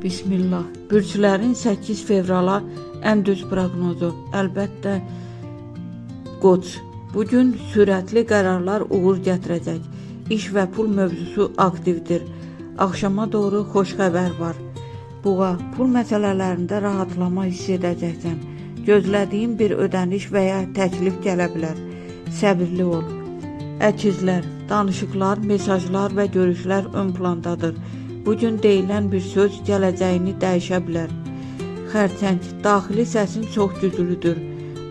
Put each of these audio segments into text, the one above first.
Bismillah. Bürclərin 8 fevrala ən düz proqnozu. Əlbəttə, Qoç. Bugün sürətli qərarlar uğur gətirəcək. İş və pul mövzusu aktivdir. Axşama doğru xoş xəbər var. Buğa, pul məsələlərində rahatlama hiss edəcəksən. Gözlədiyin bir ödəniş və ya təklif gələ bilər. Səbirli ol. Əkizlər, danışıqlar, mesajlar və görüşlər ön plandadır. Bugün deyilən bir söz gələcəyini dəyişə bilər. Xərçəng, daxili səsin çox güclüdür.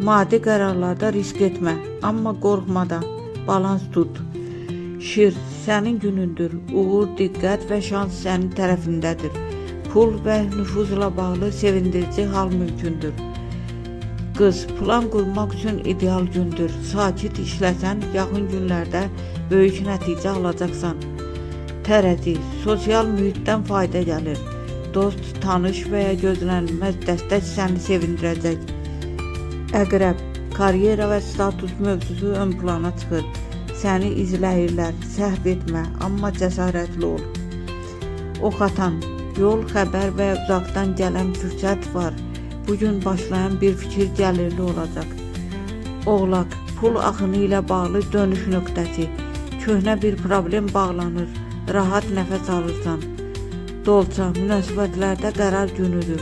Maddi qərarlarda risk etmə, amma qorxmadan balans tut. Şir, sənin günündür. Uğur, diqqət və şans sənin tərəfindədir. Pul və nüfuzla bağlı sevindirici hal mümkündür. Qız, plan qurmaq üçün ideal gündür. Sakit işləsən, yaxın günlərdə böyük nəticə alacaqsan. Tərəzi, sosial mühitdən fayda gəlir. Dost, tanış və ya gözlənilməz dəstək səni sevindirəcək. Əqrəb, karyera və status mövzusu ön plana çıxır. Səni izləyirlər, səhv etmə, amma cəsarətli ol. Oxatan, yol, xəbər və uzaqdan gələn fürsət var. Bugün başlayan bir fikir gəlirli olacaq. Oğlaq, pul axını ilə bağlı dönüş nöqtəsi. Köhnə bir problem bağlanır, rahat nəfəs alırsan. Dolça, münasibətlərdə qərar günüdür.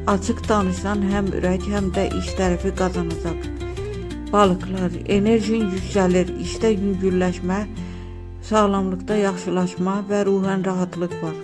Açıq danışsan həm ürək, həm də iş tərəfi qazanacaq. Balıqlar, enerjin yüksəlir, işdə yüngülləşmə, sağlamlıqda yaxşılaşma və ruhən rahatlıq var.